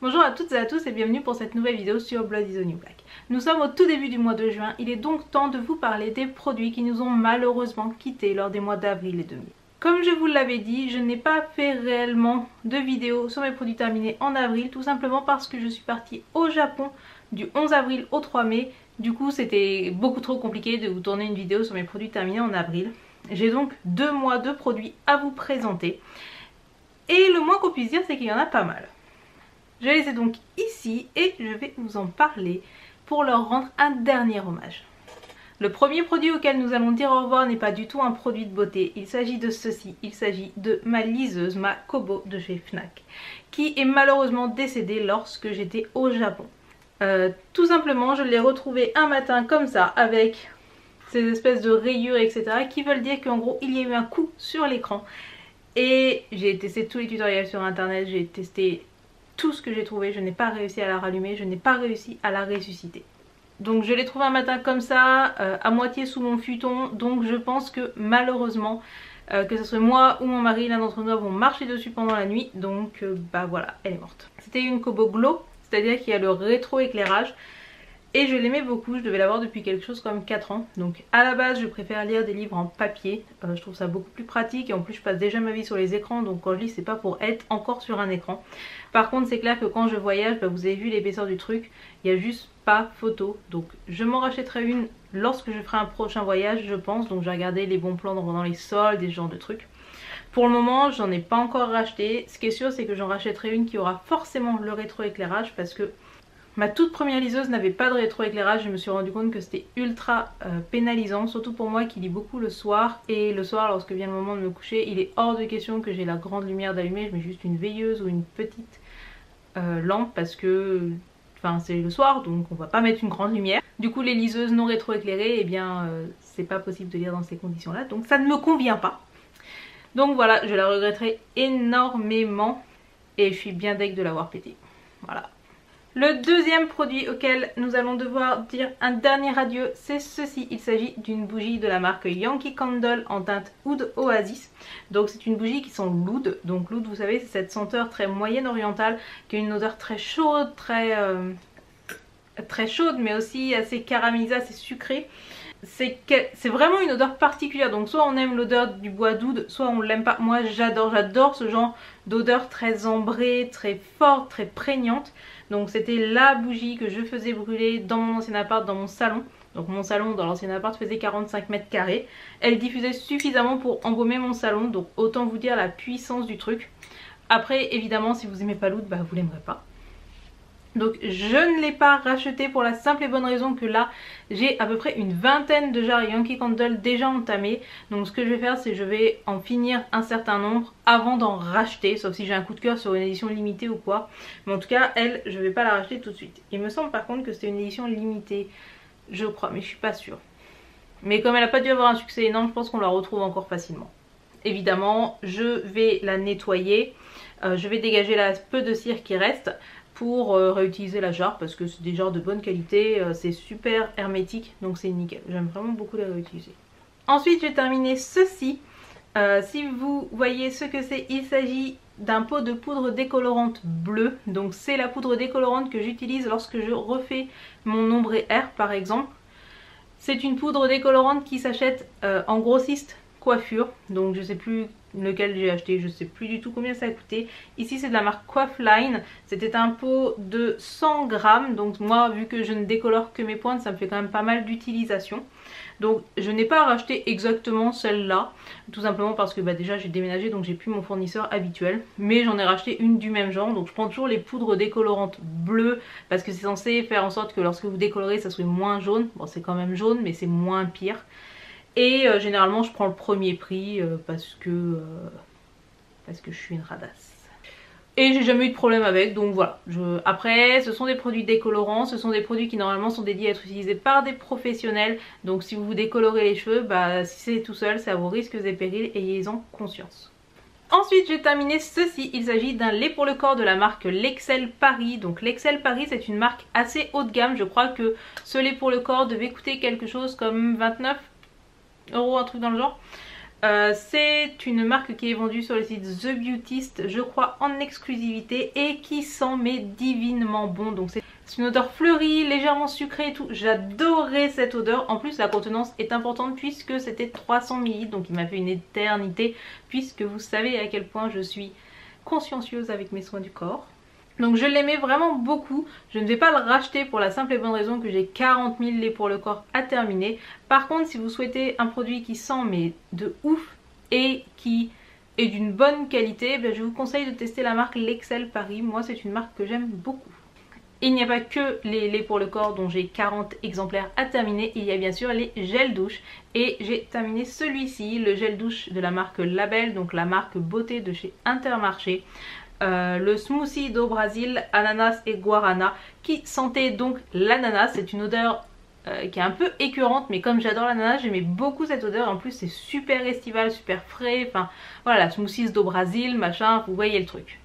Bonjour à toutes et à tous et bienvenue pour cette nouvelle vidéo sur Blood is the New Black. Nous sommes au tout début du mois de juin, il est donc temps de vous parler des produits qui nous ont malheureusement quittés lors des mois d'avril et de mai. Comme je vous l'avais dit, je n'ai pas fait réellement de vidéo sur mes produits terminés en avril, tout simplement parce que je suis partie au Japon du 11 avril au 3 mai. Du coup c'était beaucoup trop compliqué de vous tourner une vidéo sur mes produits terminés en avril. J'ai donc 2 mois de produits à vous présenter. Et le moins qu'on puisse dire c'est qu'il y en a pas mal. Je les ai donc ici et je vais vous en parler pour leur rendre un dernier hommage. Le premier produit auquel nous allons dire au revoir n'est pas du tout un produit de beauté. Il s'agit de ceci, il s'agit de ma liseuse, ma Kobo de chez Fnac, qui est malheureusement décédée lorsque j'étais au Japon. Tout simplement, je l'ai retrouvée un matin comme ça, avec ces espèces de rayures, etc. qui veulent dire qu'en gros, il y a eu un coup sur l'écran. Et j'ai testé tous les tutoriels sur internet, j'ai testé tout ce que j'ai trouvé, je n'ai pas réussi à la rallumer, je n'ai pas réussi à la ressusciter. Donc je l'ai trouvé un matin comme ça, à moitié sous mon futon, donc je pense que malheureusement, que ce soit moi ou mon mari, l'un d'entre nous avons marché dessus pendant la nuit, donc bah voilà, elle est morte. C'était une Kobo Glow, c'est-à-dire qu'il y a le rétro-éclairage. Et je l'aimais beaucoup, je devais l'avoir depuis quelque chose comme 4 ans. Donc à la base je préfère lire des livres en papier, je trouve ça beaucoup plus pratique et en plus je passe déjà ma vie sur les écrans, donc quand je lis c'est pas pour être encore sur un écran. Par contre c'est clair que quand je voyage, vous avez vu l'épaisseur du truc, il n'y a juste pas photo. Donc je m'en rachèterai une lorsque je ferai un prochain voyage je pense, donc j'ai regardé les bons plans dans les soldes et ce genre de trucs. Pour le moment j'en ai pas encore racheté, ce qui est sûr c'est que j'en rachèterai une qui aura forcément le rétro-éclairage parce que ma toute première liseuse n'avait pas de rétroéclairage, je me suis rendu compte que c'était ultra pénalisant, surtout pour moi qui lis beaucoup le soir. Et le soir, lorsque vient le moment de me coucher, il est hors de question que j'ai la grande lumière d'allumer, je mets juste une veilleuse ou une petite lampe parce que c'est le soir donc on va pas mettre une grande lumière. Du coup les liseuses non rétroéclairées, eh bien c'est pas possible de lire dans ces conditions là, donc ça ne me convient pas. Donc voilà, je la regretterai énormément et je suis bien deg de l'avoir pété. Voilà. Le deuxième produit auquel nous allons devoir dire un dernier adieu, c'est ceci. Il s'agit d'une bougie de la marque Yankee Candle en teinte Oud Oasis. Donc c'est une bougie qui sent l'oud. Donc l'oud, vous savez, c'est cette senteur très moyenne orientale qui a une odeur très chaude, très chaude, mais aussi assez caramélisée, assez sucrée. C'est vraiment une odeur particulière, donc soit on aime l'odeur du bois d'oud, soit on l'aime pas. Moi j'adore ce genre d'odeur très ambrée, très forte, très prégnante. Donc c'était la bougie que je faisais brûler dans mon ancien appart, dans mon salon. Donc mon salon dans l'ancien appart faisait 45 mètres carrés. Elle diffusait suffisamment pour embaumer mon salon, donc autant vous dire la puissance du truc. Après évidemment si vous aimez pas l'oud, vous l'aimerez pas. Donc je ne l'ai pas racheté pour la simple et bonne raison que là j'ai à peu près une vingtaine de jarres Yankee Candle déjà entamées. Donc ce que je vais faire c'est que je vais en finir un certain nombre avant d'en racheter, sauf si j'ai un coup de cœur sur une édition limitée ou quoi. Mais en tout cas elle, je vais pas la racheter tout de suite. Il me semble par contre que c'était une édition limitée, je crois, mais je suis pas sûre. Mais comme elle a pas dû avoir un succès énorme, je pense qu'on la retrouve encore facilement. Évidemment je vais la nettoyer, je vais dégager la peu de cire qui reste pour réutiliser la jarre parce que c'est des jarres de bonne qualité, c'est super hermétique donc c'est nickel, j'aime vraiment beaucoup les réutiliser. Ensuite j'ai terminé ceci, si vous voyez ce que c'est, il s'agit d'un pot de poudre décolorante bleue. Donc c'est la poudre décolorante que j'utilise lorsque je refais mon ombre et air par exemple. C'est une poudre décolorante qui s'achète en grossiste coiffure, donc je sais plus lequel j'ai acheté, je sais plus du tout combien ça a coûté. Ici c'est de la marque Coiffline, c'était un pot de 100 grammes, donc moi vu que je ne décolore que mes pointes ça me fait quand même pas mal d'utilisation. Donc je n'ai pas racheté exactement celle-là, tout simplement parce que déjà j'ai déménagé donc j'ai plus mon fournisseur habituel. Mais j'en ai racheté une du même genre, donc je prends toujours les poudres décolorantes bleues parce que c'est censé faire en sorte que lorsque vous décolorez ça soit moins jaune. Bon c'est quand même jaune mais c'est moins pire. Et généralement je prends le premier prix parce que je suis une radasse. Et j'ai jamais eu de problème avec, donc voilà. Après ce sont des produits décolorants, ce sont des produits qui normalement sont dédiés à être utilisés par des professionnels. Donc si vous vous décolorez les cheveux, si c'est tout seul, c'est à vos risques et périls, ayez-en conscience. Ensuite j'ai terminé ceci, il s'agit d'un lait pour le corps de la marque L'Excel Paris. Donc L'Excel Paris c'est une marque assez haut de gamme, je crois que ce lait pour le corps devait coûter quelque chose comme 29 €, un truc dans le genre. C'est une marque qui est vendue sur le site The Beautist, je crois en exclusivité, et qui sent mais divinement bon. Donc c'est une odeur fleurie, légèrement sucrée et tout. J'adorais cette odeur. En plus la contenance est importante puisque c'était 300 ml, donc il m'a fait une éternité, puisque vous savez à quel point je suis consciencieuse avec mes soins du corps. Donc je l'aimais vraiment beaucoup. Je ne vais pas le racheter pour la simple et bonne raison que j'ai 40 000 laits pour le corps à terminer. Par contre, si vous souhaitez un produit qui sent mais de ouf et qui est d'une bonne qualité, je vous conseille de tester la marque L'Excel Paris. Moi c'est une marque que j'aime beaucoup. Il n'y a pas que les laits pour le corps dont j'ai 40 exemplaires à terminer, il y a bien sûr les gels douche et j'ai terminé celui-ci, le gel douche de la marque Label, donc la marque beauté de chez Intermarché. Le smoothie d'eau Brésil, ananas et guarana qui sentait donc l'ananas. C'est une odeur qui est un peu écœurante, mais comme j'adore l'ananas, j'aimais beaucoup cette odeur. En plus c'est super estival, super frais, enfin voilà, smoothie d'eau Brésil, machin, vous voyez le truc.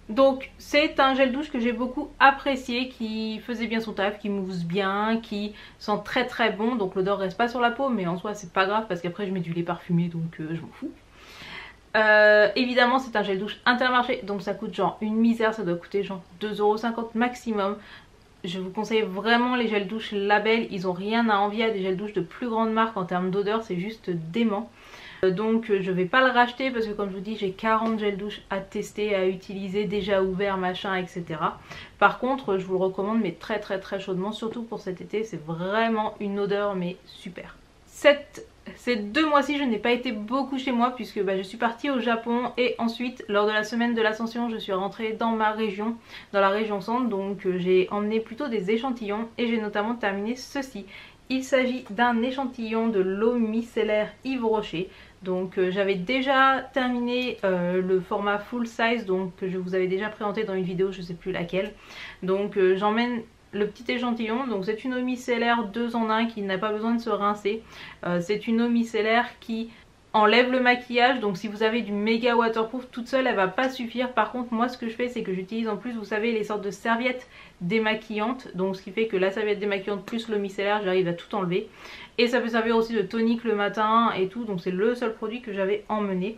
Donc c'est un gel douche que j'ai beaucoup apprécié, qui faisait bien son taf, qui mousse bien, qui sent très très bon. Donc l'odeur reste pas sur la peau, mais en soi c'est pas grave parce qu'après je mets du lait parfumé, donc je m'en fous. Évidemment c'est un gel douche Intermarché, donc ça coûte genre une misère, ça doit coûter genre 2,50 € maximum. Je vous conseille vraiment les gels douches Label, ils ont rien à envier à des gels douches de plus grande marque en termes d'odeur, c'est juste dément. Donc je vais pas le racheter parce que comme je vous dis j'ai 40 gels douche à tester, à utiliser, déjà ouvert machin etc. Par contre je vous le recommande mais très très très chaudement, surtout pour cet été, c'est vraiment une odeur mais super. Ces 2 mois-ci je n'ai pas été beaucoup chez moi puisque je suis partie au Japon et ensuite lors de la semaine de l'Ascension je suis rentrée dans ma région, dans la région centre, donc j'ai emmené plutôt des échantillons et j'ai notamment terminé ceci. Il s'agit d'un échantillon de l'eau micellaire Yves Rocher. Donc j'avais déjà terminé le format full size, donc que je vous avais déjà présenté dans une vidéo, je sais plus laquelle. Donc j'emmène le petit échantillon, donc c'est une eau micellaire 2 en 1 qui n'a pas besoin de se rincer. C'est une eau micellaire qui enlève le maquillage, donc si vous avez du méga waterproof toute seule elle va pas suffire. Par contre moi ce que je fais c'est que j'utilise en plus, vous savez, les sortes de serviettes démaquillantes, donc ce qui fait que la serviette démaquillante plus l'eau micellaire j'arrive à tout enlever. Et ça peut servir aussi de tonique le matin et tout, donc c'est le seul produit que j'avais emmené.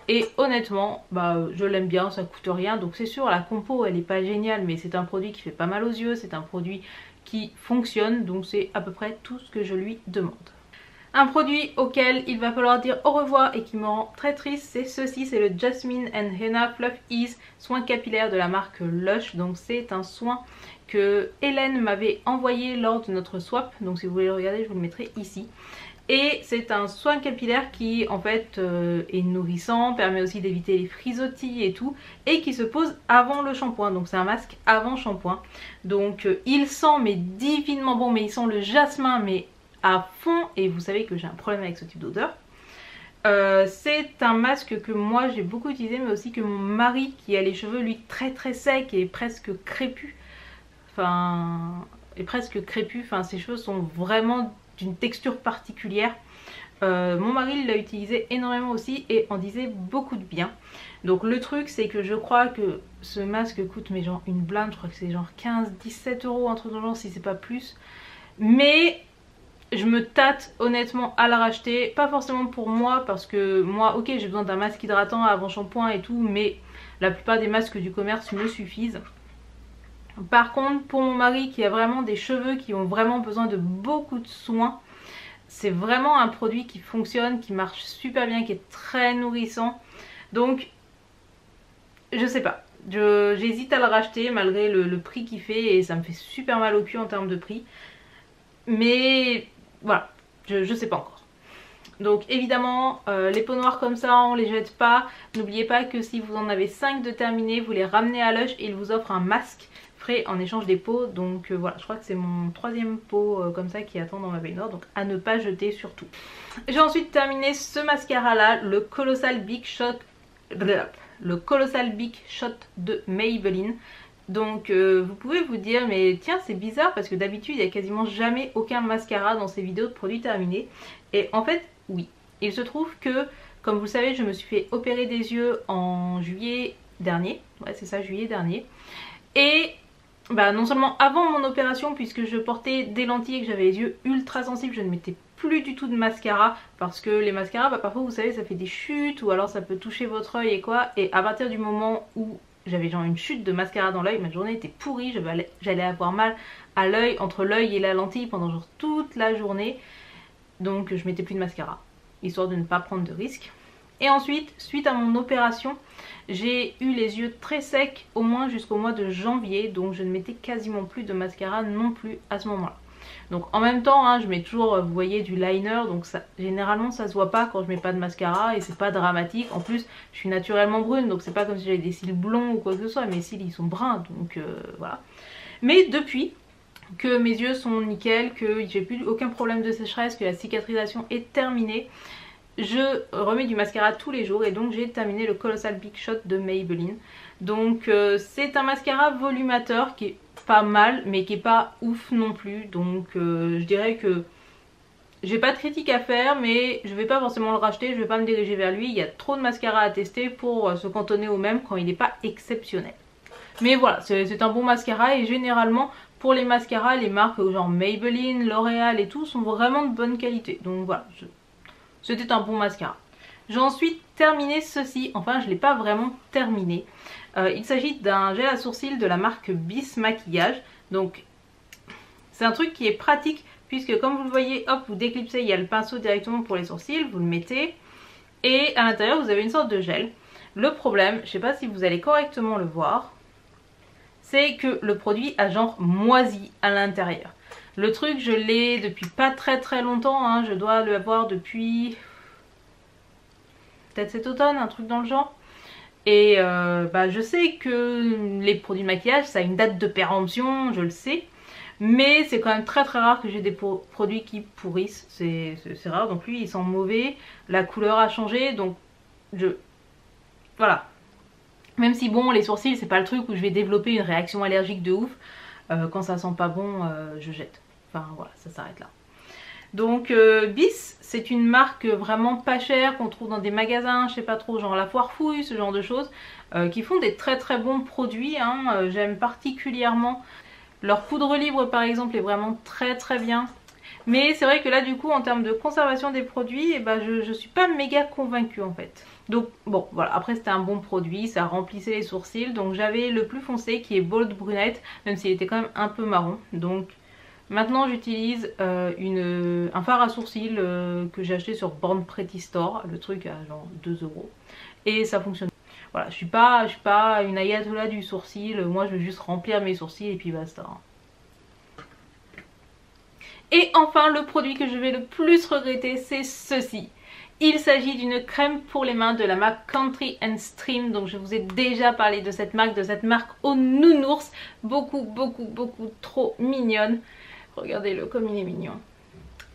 Et honnêtement je l'aime bien, ça coûte rien, donc c'est sûr la compo elle est pas géniale mais c'est un produit qui fait pas mal aux yeux, c'est un produit qui fonctionne, donc c'est à peu près tout ce que je lui demande. Un produit auquel il va falloir dire au revoir et qui me rend très triste, c'est ceci, c'est le Jasmine and Henna Fluff Ease soin capillaire de la marque Lush. Donc c'est un soin que Hélène m'avait envoyé lors de notre swap, donc si vous voulez le regarder je vous le mettrai ici. Et c'est un soin capillaire qui en fait est nourrissant, permet aussi d'éviter les frisottis et tout, et qui se pose avant le shampoing, donc c'est un masque avant shampoing. Donc il sent mais divinement bon, mais il sent le jasmin mais à fond, et vous savez que j'ai un problème avec ce type d'odeur. C'est un masque que moi j'ai beaucoup utilisé, mais aussi que mon mari qui a les cheveux lui très très secs et presque crépus, ses cheveux sont vraiment d'une texture particulière. Mon mari l'a utilisé énormément aussi et en disait beaucoup de bien. Donc le truc c'est que je crois que ce masque coûte mais genre une blinde, je crois que c'est genre 15-17 € entre dans le genre si c'est pas plus. Mais je me tâte honnêtement à la racheter, pas forcément pour moi parce que moi ok j'ai besoin d'un masque hydratant avant shampoing et tout, mais la plupart des masques du commerce me suffisent. Par contre pour mon mari qui a vraiment des cheveux qui ont vraiment besoin de beaucoup de soins, c'est vraiment un produit qui fonctionne, qui marche super bien, qui est très nourrissant. Donc je sais pas, j'hésite à le racheter malgré le prix qu'il fait et ça me fait super mal au cul en termes de prix. Mais voilà, je sais pas encore. Donc évidemment les peaux noires comme ça on les jette pas. N'oubliez pas que si vous en avez 5 de terminés, vous les ramenez à Lush et ils vous offrent un masque frais en échange des pots. Donc voilà, je crois que c'est mon 3e pot comme ça qui attend dans ma baignoire, donc à ne pas jeter surtout. J'ai ensuite terminé ce mascara là, le Colossal Big Shot de Maybelline. Donc vous pouvez vous dire mais tiens c'est bizarre parce que d'habitude il n'y a quasiment jamais aucun mascara dans ces vidéos de produits terminés. Et en fait oui, il se trouve que comme vous le savez je me suis fait opérer des yeux en juillet dernier. Ouais c'est ça, juillet dernier. Et non seulement avant mon opération puisque je portais des lentilles et que j'avais les yeux ultra sensibles, je ne mettais plus du tout de mascara parce que les mascaras, parfois vous savez ça fait des chutes ou alors ça peut toucher votre œil et quoi, et à partir du moment où j'avais genre une chute de mascara dans l'œil, ma journée était pourrie, j'allais avoir mal à l'œil, entre l'œil et la lentille pendant genre toute la journée, donc je mettais plus de mascara histoire de ne pas prendre de risques. Et ensuite, suite à mon opération, j'ai eu les yeux très secs au moins jusqu'au mois de janvier, donc je ne mettais quasiment plus de mascara non plus à ce moment là. Donc en même temps hein, je mets toujours, vous voyez, du liner, donc ça, généralement ça se voit pas quand je mets pas de mascara et c'est pas dramatique. En plus je suis naturellement brune, donc c'est pas comme si j'avais des cils blonds ou quoi que ce soit, mes cils ils sont bruns, donc voilà. Mais depuis que mes yeux sont nickel, que j'ai plus aucun problème de sécheresse, que la cicatrisation est terminée, je remets du mascara tous les jours et donc j'ai terminé le Colossal Big Shot de Maybelline. Donc c'est un mascara volumateur qui est pas mal mais qui est pas ouf non plus, donc je dirais que j'ai pas de critique à faire, mais je vais pas forcément le racheter, je vais pas me diriger vers lui, il y a trop de mascara à tester pour se cantonner au même quand il n'est pas exceptionnel. Mais voilà, c'est un bon mascara et généralement pour les mascaras, les marques genre Maybelline, L'Oréal et tout sont vraiment de bonne qualité, donc voilà, c'était un bon mascara. J'ai ensuite terminé ceci, enfin je ne l'ai pas vraiment terminé. Il s'agit d'un gel à sourcils de la marque Bis Maquillage. Donc c'est un truc qui est pratique puisque comme vous le voyez, hop, vous déclipsez, il y a le pinceau directement pour les sourcils, vous le mettez et à l'intérieur vous avez une sorte de gel. Le problème, je ne sais pas si vous allez correctement le voir, c'est que le produit a genre moisi à l'intérieur. Le truc je l'ai depuis pas très longtemps, hein. Je dois l'avoir depuis peut-être cet automne, un truc dans le genre. Et je sais que les produits de maquillage ça a une date de péremption, je le sais. Mais c'est quand même très rare que j'ai des produits qui pourrissent, c'est rare. Donc lui il sent mauvais, la couleur a changé, donc voilà. Même si bon, les sourcils c'est pas le truc où je vais développer une réaction allergique de ouf. Quand ça sent pas bon, je jette. Enfin voilà, ça s'arrête là. Donc Bis, c'est une marque vraiment pas chère qu'on trouve dans des magasins, je sais pas trop, genre la Foire Fouille, ce genre de choses, qui font des très bons produits, hein. J'aime particulièrement leur poudre libre par exemple, est vraiment très bien. Mais c'est vrai que là du coup en termes de conservation des produits, je suis pas méga convaincue en fait. Donc bon voilà, après c'était un bon produit, ça remplissait les sourcils. Donc j'avais le plus foncé qui est Bold Brunette, même s'il était quand même un peu marron. Donc maintenant j'utilise un fard à sourcils que j'ai acheté sur Born Pretty Store, le truc à genre 2 €. Et ça fonctionne. Voilà, je suis pas une ayatollah du sourcil, moi je veux juste remplir mes sourcils et puis basta. Et enfin le produit que je vais le plus regretter, c'est ceci. Il s'agit d'une crème pour les mains de la marque Country & Stream. Donc je vous ai déjà parlé de cette marque aux nounours, beaucoup trop mignonne. Regardez-le comme il est mignon.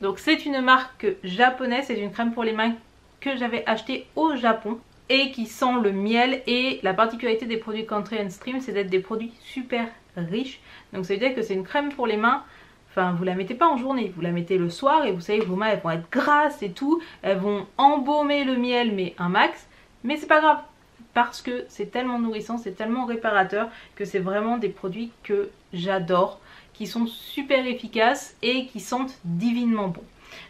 Donc c'est une marque japonaise, c'est une crème pour les mains que j'avais achetée au Japon et qui sent le miel. Et la particularité des produits Country & Stream, c'est d'être des produits super riches. Donc ça veut dire que c'est une crème pour les mains. Enfin, vous la mettez pas en journée, vous la mettez le soir et vous savez que vos mains elles vont être grasses et tout. Elles vont embaumer le miel mais un max. Mais c'est pas grave parce que c'est tellement nourrissant, c'est tellement réparateur que c'est vraiment des produits que j'adore. Qui sont super efficaces et qui sentent divinement bon.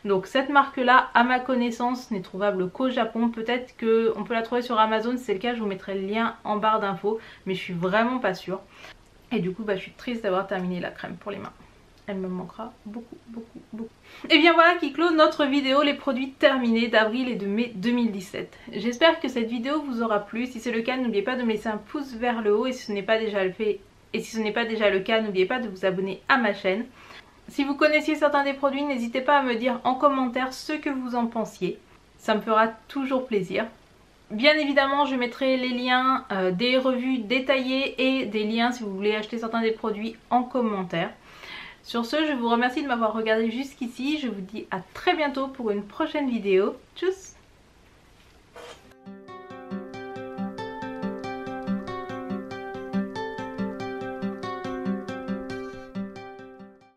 Donc cette marque là, à ma connaissance, n'est trouvable qu'au Japon. Peut-être qu'on peut la trouver sur Amazon, si c'est le cas je vous mettrai le lien en barre d'infos. Mais je suis vraiment pas sûre. Et du coup je suis triste d'avoir terminé la crème pour les mains. Elle me manquera beaucoup. Et bien voilà qui clôt notre vidéo les produits terminés d'avril et de mai 2017. J'espère que cette vidéo vous aura plu. Si c'est le cas, n'oubliez pas de me laisser un pouce vers le haut et si ce n'est pas déjà le cas, n'oubliez pas de vous abonner à ma chaîne. Si vous connaissiez certains des produits, n'hésitez pas à me dire en commentaire ce que vous en pensiez. Ça me fera toujours plaisir. Bien évidemment, je mettrai les liens des revues détaillées et des liens si vous voulez acheter certains des produits en commentaire. Sur ce, je vous remercie de m'avoir regardé jusqu'ici. Je vous dis à très bientôt pour une prochaine vidéo. Tchuss!